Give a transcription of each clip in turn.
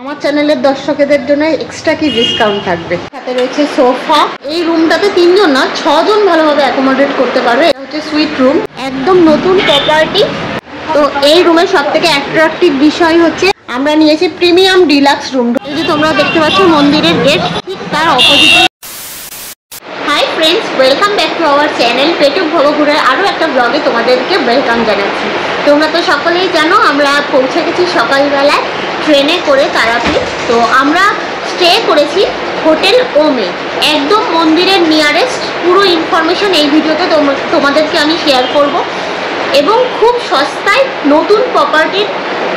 আমার চ্যানেলের দর্শকদের জন্য এক্সট্রা কি ডিসকাউন্ট থাকবে। সাথে রয়েছে সোফা। এই রুমটাতে 3 জন না 6 জন ভালোভাবে অ্যাকোমোডেট করতে পারবে। এটা হচ্ছে সুইট রুম, একদম নতুন প্রপার্টি। তো এই রুমের সবথেকে অ্যাট্রাকটিভ বিষয় হচ্ছে আমরা নিয়েছি প্রিমিয়াম ডিলাক্স রুম। এই যে তোমরা দেখতে পাচ্ছ মন্দিরের গেট, ঠিক তার অপোজিটে। Hi friends, welcome back to our channel পেটুক ভবঘুরের আরও একটা ব্লগে তোমাদেরকে ওয়েলকাম জানাচ্ছি। তোমরা তো সকলেই জানো আমরা পৌঁছে গেছি সকালবেলায় ট্রেনে করে তারাপীঠ। তো আমরা স্টে করেছি হোটেল ওমে, একদম মন্দিরের নিয়ারেস্ট। পুরো ইনফরমেশন এই ভিডিওতে তোমাদেরকে আমি শেয়ার করব, এবং খুব সস্তায় নতুন প্রপার্টির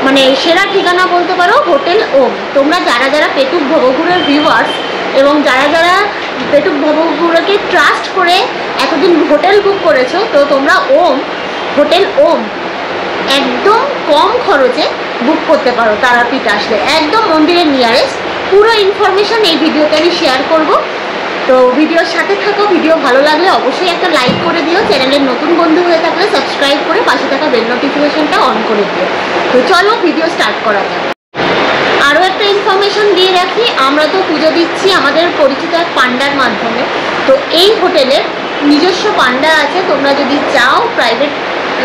মানে সেরা ঠিকানা বলতে পারো হোটেল ওম। তোমরা যারা যারা পেটুক ভবঘুরের ভিউয়ার্স এবং যারা যারা পেটুক ভবঘুরেকে ট্রাস্ট করে এতদিন হোটেল বুক করেছো, তো তোমরা হোটেল ওম একদম কম খরচে বুক করতে পারো তারাপীঠ আসলে, একদম মন্দিরের নিয়ারেস্ট। পুরো ইনফরমেশন এই ভিডিওতে আমি শেয়ার করব। তো ভিডিওর সাথে থাকো। ভিডিও ভালো লাগলে অবশ্যই একটা লাইক করে দিও। চ্যানেলের নতুন বন্ধু হয়ে থাকলে সাবস্ক্রাইব করে পাশে থাকা বেল নোটিফিকেশনটা অন করে দিও। তো চলো ভিডিও স্টার্ট করা যাক। আরও একটা ইনফরমেশন দিয়ে রাখি, আমরা তো পুজো দিচ্ছি আমাদের পরিচিত এক পান্ডার মাধ্যমে। তো এই হোটেলের নিজস্ব পান্ডা আছে। তোমরা যদি চাও প্রাইভেট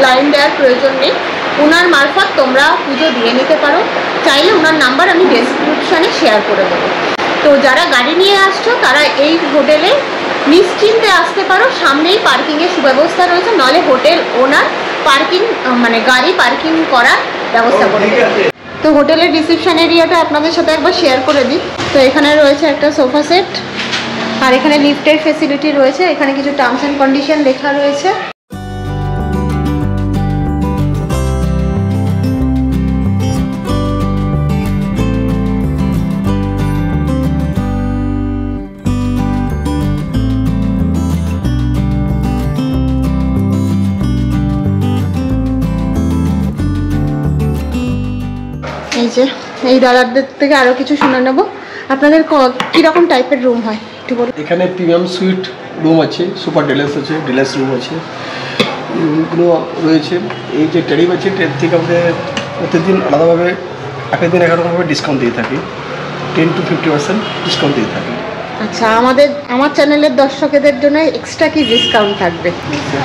লাইন দেওয়ার প্রয়োজন নেই, ওনার মারফত তোমরা পুজো দিয়ে নিতে পারো। চাইলে ওনার নাম্বার আমি ডেসক্রিপশানে শেয়ার করে দেবো। তো যারা গাড়ি নিয়ে আসছো তারা এই হোটেলে নিশ্চিন্তে আসতে পারো। সামনেই পার্কিংয়ের সুব্যবস্থা রয়েছে, নাহলে হোটেল ওনার পার্কিং মানে গাড়ি পার্কিং করার ব্যবস্থা করে দেবে। তো হোটেলের রিসেপশন এরিয়াটা আপনাদের সাথে একবার শেয়ার করে দিই। তো এখানে রয়েছে একটা সোফা সেট, আর এখানে লিফটের ফেসিলিটি রয়েছে। এখানে কিছু টার্মস অ্যান্ড কন্ডিশন লেখা রয়েছে। এই যে এই দাদাদের থেকে আরও কিছু শুনে নেব। আপনাদের কীরকম টাইপের রুম হয় একটু বলুন। এখানে প্রিমিয়াম সুইট রুম আছে, সুপার ডিলাক্স আছে, ডিলাক্স রুম আছে, রুমগুলো রয়েছে। এই যে ট্যারিফ আছে, ট্যারিফ থেকে আমাদের প্রতিদিন আলাদাভাবে একেক দিন এক রকমভাবে ডিসকাউন্ট দিয়ে থাকি, 10 to 50% ডিসকাউন্ট দিয়ে থাকি। আচ্ছা, আমার চ্যানেলের দর্শকদের জন্য এক্সট্রা কি ডিসকাউন্ট থাকবে?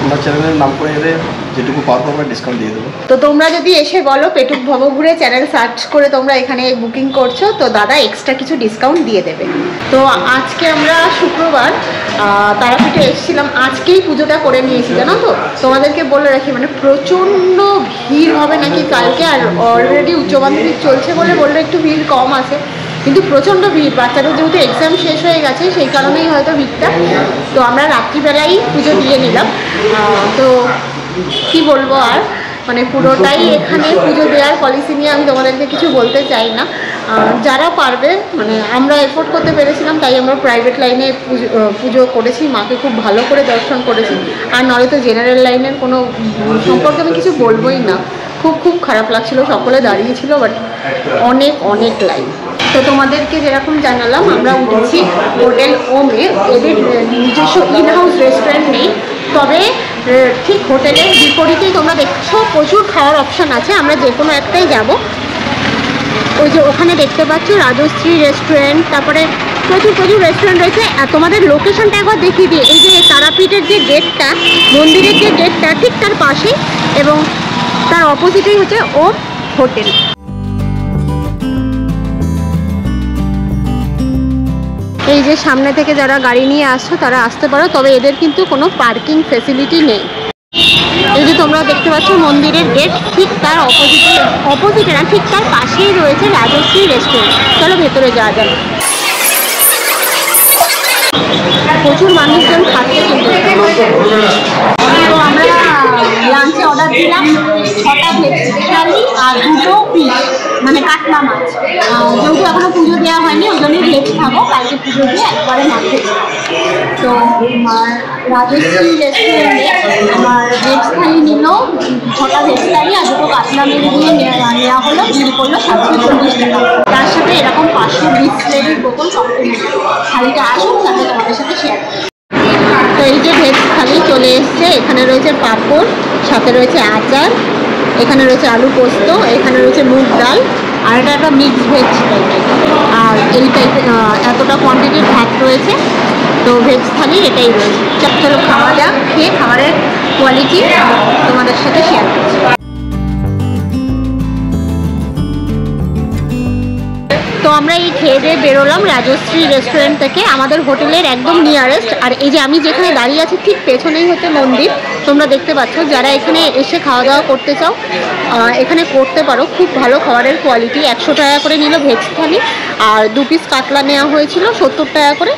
আমার চ্যানেলের নাম করে এলে যেটুকু পারবো আমরা ডিসকাউন্ট দিয়ে দেবো। তো তোমরা যদি এসে বলো পেটুক ভবঘুরে চ্যানেল সার্চ করে তোমরা এখানে বুকিং করছো, তো দাদা এক্সট্রা কিছু ডিসকাউন্ট দিয়ে দেবে। তো আজকে আমরা শুক্রবার তারাপীঠে এসেছিলাম, আজকেই পুজোটা করে নিয়েছি জানো তো। তোমাদেরকে বলে রাখি মানে প্রচণ্ড ভিড় হবে নাকি কালকে, আর অলরেডি উচ্চ মাধ্যমিক চলছে বলে বললে একটু ভিড় কম আছে, কিন্তু প্রচণ্ড ভিড়। বাচ্চাদের যেহেতু এক্সাম শেষ হয়ে গেছে সেই কারণেই হয়তো ভিড়টা। তো আমরা রাত্রিবেলাই পুজো দিয়ে নিলাম। তো কি বলবো আর, মানে পুরোটাই এখানে পুজো দেওয়ার পলিসি নিয়ে আমি তোমাদেরকে কিছু বলতে চাই না। যারা পারবে মানে আমরা এফোর্ড করতে পেরেছিলাম, তাই আমরা প্রাইভেট লাইনে পুজো করেছি, মাকে খুব ভালো করে দর্শন করেছি। আর নয় তো জেনারেল লাইনের কোনো সম্পর্কে আমি কিছু বলবোই না। খুব খারাপ লাগছিল, সকলে দাঁড়িয়েছিল, বাট অনেক লাইন। তো তোমাদেরকে যেরকম জানালাম আমরা উঠেছি হোটেল ওমে। এদের নিজস্ব ইনহাউস রেস্টুরেন্ট নেই, তবে ঠিক হোটেলের বিপরীতেই তোমরা দেখছো প্রচুর খাওয়ার অপশান আছে। আমরা যে কোনো একটাই যাব। ওই যে ওখানে দেখতে পাচ্ছ রাজশ্রী রেস্টুরেন্ট, তারপরে প্রচুর রেস্টুরেন্ট রয়েছে। আর তোমাদের লোকেশনটা একবার দেখিয়ে দিই। এই যে তারাপীঠের যে গেটটা, মন্দিরের যে গেটটা ঠিক তার পাশে, এবং তার অপোজিটেই হচ্ছে ওম হোটেল। এই যে সামনে থেকে যারা গাড়ি নিয়ে আসছো তারা আসতে পারো, তবে এদের কিন্তু কোনো পার্কিং ফেসিলিটি নেই। এই যে তোমরা দেখতে পাচ্ছ মন্দিরের গেট, ঠিক তার অপোজিটে না ঠিক তার পাশেই রয়েছে রাজশ্রী রেস্টুরেন্ট। চলো ভেতরে যাওয়া যাবে। প্রচুর মানুষজন খাচ্ছে কিন্তু। তো আমরা লাঞ্চে অর্ডার দিলাম 6টা ভেজ থালি আর 2টো ফিশ মানে কাতলা মাছ। যেহেতু এখনো পুজো দেওয়া হয়নি ওই জন্যই ভেজ খাবো, কালকে পুজো দিয়ে একবারে মাছ। তো আমার রাজশ্রী রেস্টুরেন্টে আমার ভেজ থালি নিল 6টা ভেজ থালি আর 2টো কাতলা মেরে দিয়ে নেওয়া হলো, বিল করলো 740 টাকা। তার সাথে এরকম 500 বিসলেরির বোতল কমপ্লিট। থালিটা আসুন তাহলে তোমাদের সাথে শেয়ার। তো এই যে ভেজ থালি চলে এসছে। এখানে রয়েছে পাঁপড়, সাথে রয়েছে আচার, এখানে রয়েছে আলু পোস্ত, এখানে রয়েছে মুগ ডাল, আর এটা একটা মিক্স ভেজ টাইপের। আর এই টাইপের এতটা কোয়ান্টিটির ভাত রয়েছে, তো ভেজ থালি এটাই রয়েছে। চলো খাওয়া যাক, খেয়ে খাবারের কোয়ালিটি তোমাদের সাথে শেয়ার করছি। তো আমরা এই খেয়ে দিয়ে বেরোলাম রাজশ্রী রেস্টুরেন্ট থেকে, আমাদের হোটেলের একদম নিয়ারেস্ট। আর এই যে আমি যেখানে দাঁড়িয়ে আছি ঠিক পেছনেই হচ্ছে মন্দির, তোমরা দেখতে পাচ্ছ। যারা এখানে এসে খাওয়া দাওয়া করতে চাও এখানে করতে পারো। খুব ভালো খাবারের কোয়ালিটি। 100 টাকা করে নিল ভেজ থালি, আর 2 পিস কাতলা নেওয়া হয়েছিল 70 টাকা করে,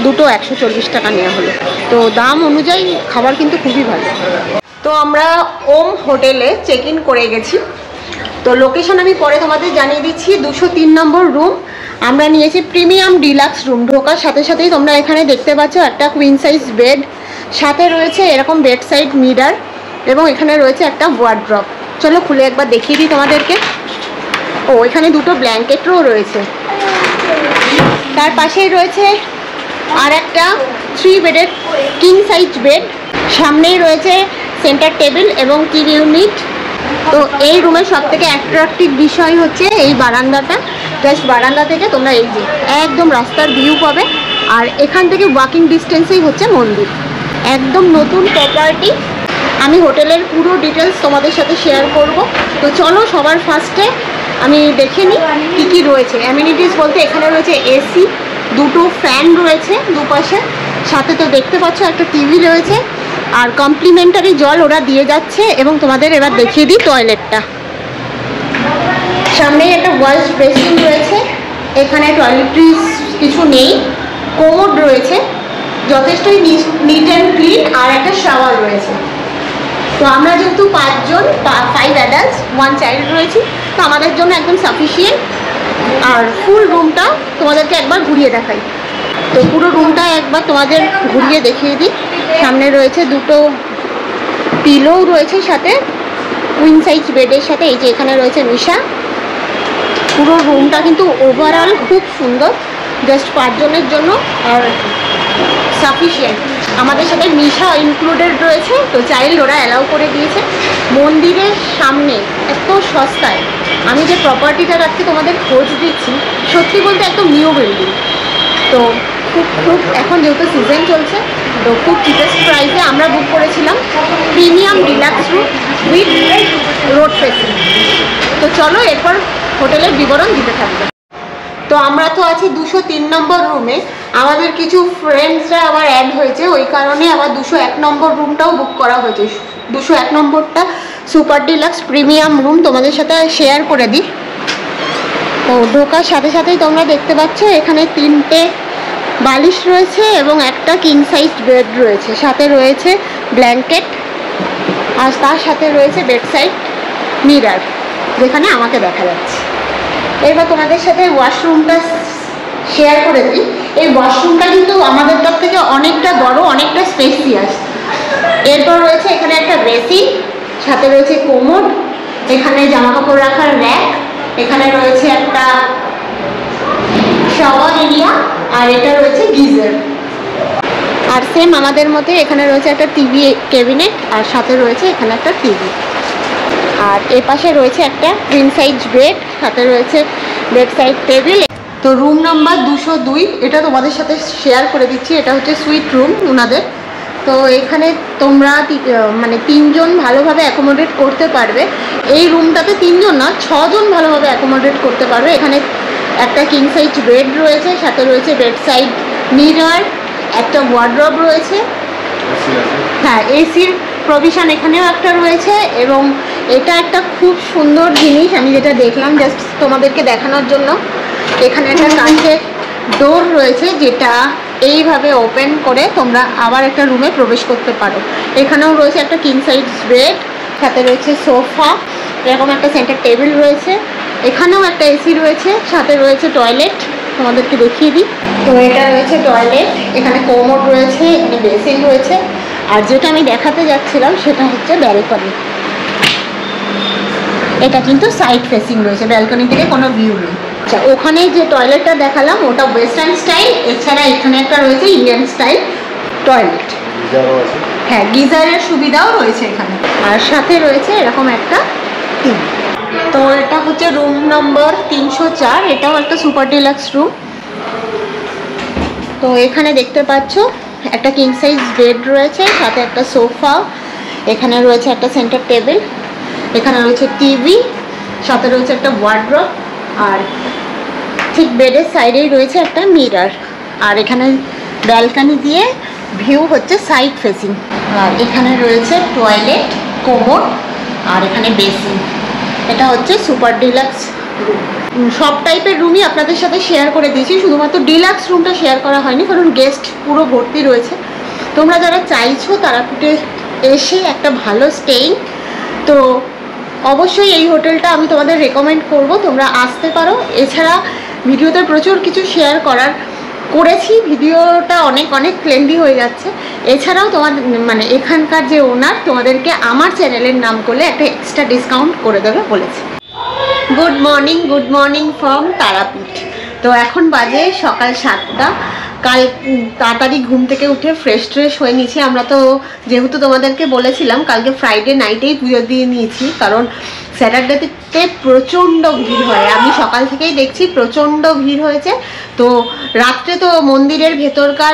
দুটো 140 টাকা নেওয়া হলো। তো দাম অনুযায়ী খাবার কিন্তু খুবই ভালো। তো আমরা ওম হোটেলে চেক ইন করে গেছি। তো লোকেশন আমি পরে তোমাদের জানিয়ে দিচ্ছি। 203 নম্বর রুম আমরা নিয়েছি, প্রিমিয়াম ডিলাক্স রুম। ঢোকার সাথে সাথেই তোমরা এখানে দেখতে পাচ্ছ একটা কুইন সাইজ বেড, সাথে রয়েছে এরকম বেড সাইড মিরার, এবং এখানে রয়েছে একটা ওয়ার্ড্রপ। চলো খুলে একবার দেখিয়ে দিই তোমাদেরকে। ও এখানে দুটো ব্ল্যাঙ্কেটও রয়েছে। তার পাশেই রয়েছে আর একটা 3 বেডের কিং সাইজ বেড। সামনেই রয়েছে সেন্টার টেবিল এবং টিভি ইউনিট। তো এই রুমের সবথেকে অ্যাট্রাকটিভ বিষয় হচ্ছে এই বারান্দাটা। জাস্ট বারান্দা থেকে তোমরা এই যে একদম রাস্তার ভিউ পাবে, আর এখান থেকে ওয়াকিং ডিস্টেন্সেই হচ্ছে মন্দির। একদম নতুন প্রপার্টি। আমি হোটেলের পুরো ডিটেলস তোমাদের সাথে শেয়ার করব। তো চলো সবার ফার্স্টে আমি দেখে নিই কী কী রয়েছে। অ্যামিনিটিস বলতে এখানে রয়েছে এসি, দুটো ফ্যান রয়েছে দুপাশে, সাথে তো দেখতে পাচ্ছ একটা টিভি রয়েছে, আর কমপ্লিমেন্টারি জল ওরা দিয়ে যাচ্ছে। এবং তোমাদের এবার দেখিয়ে দিই টয়লেটটা। সামনেই একটা ওয়াশ বেসিন রয়েছে, এখানে টয়লেট্রিজ কিছু নেই, কোমোড রয়েছে যথেষ্টই নিট অ্যান্ড ক্লিন, আর একটা শাওয়ার রয়েছে। তো আমরা যেহেতু 5 জন, 5 অ্যাডাল্টস 1 চাইল্ড রয়েছি, তো আমাদের জন্য একদম সাফিসিয়েন্ট। আর ফুল রুমটা তোমাদেরকে একবার ঘুরিয়ে দেখাই। তো পুরো রুমটা একবার তোমাদের ঘুরিয়ে দেখিয়ে দিই। সামনে রয়েছে দুটো পিলো রয়েছে, সাথে কুইন সাইজ বেডের সাথে এই যে এখানে রয়েছে মিশা। পুরো রুমটা কিন্তু ওভারঅল খুব সুন্দর, জাস্ট 5 জনের জন্য আর সাফিসিয়েন্ট। আমাদের সাথে মিশা ইনক্লুডেড রয়েছে, তো চাইল্ড ওরা অ্যালাউ করে দিয়েছে। মন্দিরের সামনে এত সস্তায়, আমি যে প্রপার্টিটার আজকে তোমাদের খোঁজ দিচ্ছি, সত্যি বলতে একদম নিউ বিল্ডিং। তো খুব এখন যেহেতু সিজন চলছে, তো খুব চিপেস্ট প্রাইসে আমরা বুক করেছিলাম premium deluxe room with road facing. তো চলো এরপর হোটেলের বিবরণ দিতে থাকবে। তো আমরা তো আছি 203 নম্বর রুমে। আমাদের কিছু ফ্রেন্ডসরা আবার অ্যাড হয়েছে, ওই কারণে আবার 201 নম্বর রুমটাও বুক করা হয়েছে। 201 নম্বরটা সুপার ডিলাক্স প্রিমিয়াম রুম, তোমাদের সাথে শেয়ার করে দিই। তো ঢোকার সাথে সাথেই তোমরা দেখতে পাচ্ছ এখানে 3টে বালিশ রয়েছে এবং একটা কিং সাইজ বেড রয়েছে, সাথে রয়েছে ব্ল্যাঙ্কেট, আর তার সাথে রয়েছে বেড সাইড মিরার যেখানে আমাকে দেখা যাচ্ছে। এবার তোমাদের সাথে ওয়াশরুমটা শেয়ার করে দিই। এই ওয়াশরুমটা কিন্তু আমাদের তরফ থেকে অনেকটা বড়, অনেকটা স্পেসিয়াস। এরপর রয়েছে এখানে একটা বেসিন, সাথে রয়েছে কোমোড, এখানে জামা কাপড় রাখার র্যাক, এখানে রয়েছে একটা শাওয়ার এরিয়া, আর এটা রয়েছে গিজার। আর সেম আমাদের মধ্যে এখানে রয়েছে একটা টিভি ক্যাবিনেট, আর সাথে রয়েছে এখানে একটা টিভি। আর এ পাশে রয়েছে একটা কুইন সাইজ বেড, সাথে রয়েছে বেড সাইড টেবিল। তো রুম নাম্বার 202, এটা তোমাদের সাথে শেয়ার করে দিচ্ছি। এটা হচ্ছে সুইট রুম ওনাদের। তো এখানে তোমরা মানে 3 জন ভালোভাবে অ্যাকোমোডেট করতে পারবে। এই রুমটাতে 3 জন না, 6 জন ভালোভাবে অ্যাকোমোডেট করতে পারবে। এখানে একটা কিং সাইজ বেড রয়েছে, সাথে রয়েছে বেড সাইড মিরার, একটা ওয়ার্ড্রব রয়েছে। হ্যাঁ, এসির প্রভিশন এখানেও একটা রয়েছে। এবং এটা একটা খুব সুন্দর জিনিস, আমি যেটা দেখলাম জাস্ট তোমাদেরকে দেখানোর জন্য। এখানে একটা কাঁচের ডোর রয়েছে, যেটা এইভাবে ওপেন করে তোমরা আবার একটা রুমে প্রবেশ করতে পারো। এখানেও রয়েছে একটা কিং সাইজ বেড, সাথে রয়েছে সোফা, এরকম একটা সেন্টার টেবিল রয়েছে। এখানেও একটা এসি রয়েছে, সাথে রয়েছে টয়লেট, তোমাদেরকে দেখিয়ে দিই। তো এটা রয়েছে টয়লেট, এখানে কোমোড রয়েছে, এখানে বেসিন রয়েছে। আর যেটা আমি দেখাতে যাচ্ছিলাম সেটা হচ্ছে ব্যালকনি। এটা কিন্তু সাইড ফেসিং রয়েছে, ব্যালকনি থেকে কোনো ভিউ নেই। আচ্ছা, ওখানে যে টয়লেটটা দেখালাম ওটা ওয়েস্টার্ন স্টাইল, এছাড়া এখানে একটা রয়েছে ইন্ডিয়ান স্টাইল টয়লেট। হ্যাঁ, গিজারের সুবিধাও রয়েছে এখানে, আর সাথে রয়েছে এরকম একটা টিভি। তো এটা হচ্ছে রুম নম্বর 304, এটাও একটা সুপার ডিলাক্স রুম। তো এখানে দেখতে পাচ্ছ একটা কিং সাইজ বেড রয়েছে, সাথে একটা সোফা, এখানে রয়েছে একটা সেন্টার টেবিল, এখানে রয়েছে টিভি, সাথে রয়েছে একটা ওয়ার্ড্রপ, আর ঠিক বেডের সাইডেই রয়েছে একটা মিরর। আর এখানে ব্যালকনি দিয়ে ভিউ হচ্ছে সাইড ফেসিং। আর এখানে রয়েছে টয়লেট, কোমোড, আর এখানে বেসিন। এটা হচ্ছে সুপার ডিলাক্স রুম। সব টাইপের রুমই আপনাদের সাথে শেয়ার করে দিয়েছি, শুধুমাত্র ডিলাক্স রুমটা শেয়ার করা হয়নি কারণ গেস্ট পুরো ভর্তি রয়েছে। তোমরা যারা চাইছো তারাপীঠে এসে একটা ভালো স্টেইং, তো অবশ্যই এই হোটেলটা আমি তোমাদের রেকমেন্ড করব, তোমরা আসতে পারো। এছাড়া ভিডিওতে প্রচুর কিছু শেয়ার করেছি, ভিডিওটা অনেক লেন্দি হয়ে যাচ্ছে। এছাড়াও তোমাদের মানে এখানকার যে ওনার তোমাদেরকে আমার চ্যানেলের নাম করলে একটা এক্সট্রা ডিসকাউন্ট করে দেবে বলেছে। Good morning from Tarapith. তো এখন বাজে সকাল 7টা। কাল তাড়াতাড়ি ঘুম থেকে উঠে ফ্রেশ হয়ে নিয়েছি। আমরা তো যেহেতু তোমাদেরকে বলেছিলাম কালকে ফ্রাইডে নাইটেই পুজো দিয়ে নিয়েছি, কারণ স্যাটারডেতে প্রচণ্ড ভিড় হয়। আমি সকাল থেকেই দেখছি প্রচণ্ড ভিড় হয়েছে। তো রাত্রে তো মন্দিরের ভেতরকার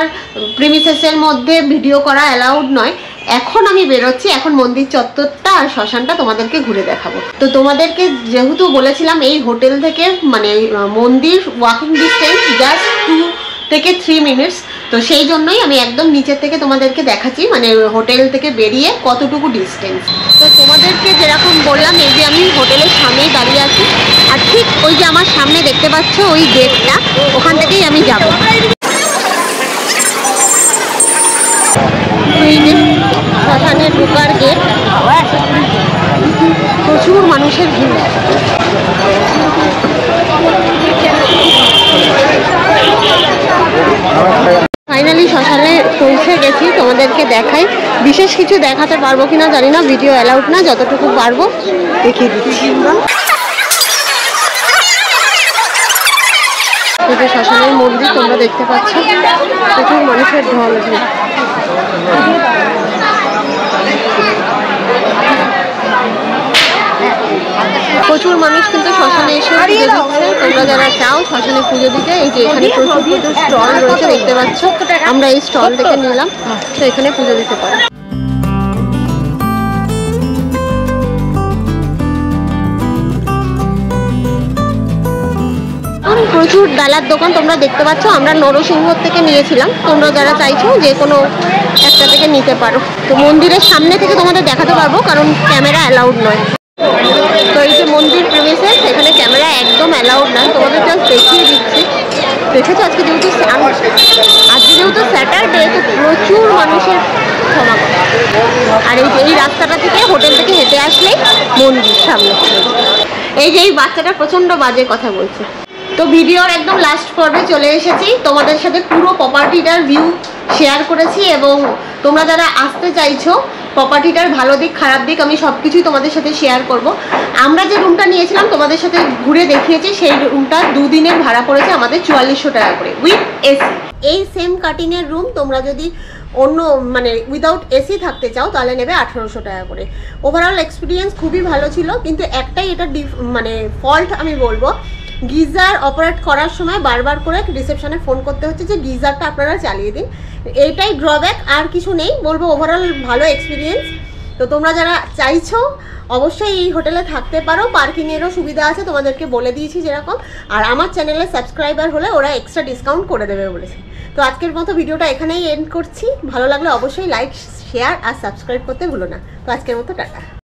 প্রিমিসেসের মধ্যে ভিডিও করা অ্যালাউড নয়। এখন আমি বেরোচ্ছি, এখন মন্দির চত্বরটা আর শ্মশানটা তোমাদেরকে ঘুরে দেখাবো। তো তোমাদেরকে যেহেতু বলেছিলাম এই হোটেল থেকে মানে মন্দির ওয়াকিং ডিস্টেন্স জাস্ট 2 থেকে 3 মিনিটস, তো সেই জন্যই আমি একদম নিচের থেকে তোমাদেরকে দেখাচ্ছি মানে হোটেল থেকে বেরিয়ে কতটুকু ডিস্টেন্স। তো তোমাদেরকে যেরকম বললাম, এই যে আমি হোটেলের সামনেই দাঁড়িয়ে আছি, আর ঠিক ওই যে আমার সামনে দেখতে পাচ্ছ ওই গেটটা, ওখান থেকেই আমি যাব। এই যে শ্মশানের ঢোকার গেট, প্রচুর মানুষের ভিড়। ফাইনালি শ্মশানে পৌঁছে গেছি, তোমাদেরকে দেখাই। বিশেষ কিছু দেখাতে পারবো কিনা জানি না, ভিডিও অ্যালাউড না, যতটুকু পারবো দেখিয়ে দিচ্ছি। এই যে শ্মশানের মন্দির তোমরা দেখতে পাচ্ছ, প্রচুর মানুষের ঢল। প্রচুর মানুষ কিন্তু শ্মশানে এসে পুজো দিচ্ছে। তোমরা যারা চাও শ্মশানে পুজো দিতে, এই যে এখানে প্রচুর স্টল রয়েছে দেখতে পাচ্ছ, আমরা এই স্টল থেকে নিলাম, তো এখানে পুজো দিতে পারো। প্রচুর ডালার দোকান তোমরা দেখতে পাচ্ছ, আমরা নরসিংহ থেকে নিয়েছিলাম, তোমরা যারা চাইছো যে কোনো একটা থেকে নিতে পারো। তো মন্দিরের সামনে থেকে তোমাদের দেখাতে পারবো কারণ ক্যামেরা অ্যালাউড নয়। তো এই যে মন্দির প্রেমিসেস, এখানে ক্যামেরা একদম অ্যালাউড নয়, তোমাদের জাস্ট দেখিয়ে দিচ্ছি। দেখেছো আজকে যেহেতু স্যাটারডে, তো প্রচুর মানুষের সমাগম। আর এই রাস্তাটা থেকে হোটেল থেকে হেঁটে আসলেই মন্দির সামনে। এই যে এই বাচ্চাটা প্রচণ্ড বাজে কথা বলছে। তো ভিডিওর একদম লাস্ট পর্বে চলে এসেছি, তোমাদের সাথে পুরো প্রপার্টিটার ভিউ শেয়ার করেছি এবং তোমরা যারা আসতে চাইছো প্রপার্টিটার ভালো দিক খারাপ দিক আমি সব কিছুই তোমাদের সাথে শেয়ার করব। আমরা যে রুমটা নিয়েছিলাম তোমাদের সাথে ঘুরে দেখিয়েছি, সেই রুমটা 2 দিনের ভাড়া পড়েছে আমাদের 4400 টাকা করে উইথ এসি। এই সেম কাটিংয়ের রুম তোমরা যদি অন্য মানে উইদাউট এসি থাকতে চাও তাহলে নেবে 1800 টাকা করে। ওভারঅল এক্সপিরিয়েন্স খুবই ভালো ছিল, কিন্তু একটাই এটা মানে ফল্ট আমি বলবো, গিজার অপারেট করার সময় বারবার করে রিসেপশনে ফোন করতে হচ্ছে যে গিজারটা আপনারা চালিয়ে দিন, এইটাই ড্রব্যাক, আর কিছু নেই। বলবো ওভারঅল ভালো এক্সপিরিয়েন্স। তো তোমরা যারা চাইছো অবশ্যই এই হোটেলে থাকতে পারো, পার্কিংয়েরও সুবিধা আছে তোমাদেরকে বলে দিয়েছি যেরকম। আর আমার চ্যানেলে সাবস্ক্রাইবার হলে ওরা এক্সট্রা ডিসকাউন্ট করে দেবে বলেছে। তো আজকের মতো ভিডিওটা এখানেই এন্ড করছি। ভালো লাগলে অবশ্যই লাইক, শেয়ার আর সাবস্ক্রাইব করতে ভুলো না। তো আজকের মতো টাটা।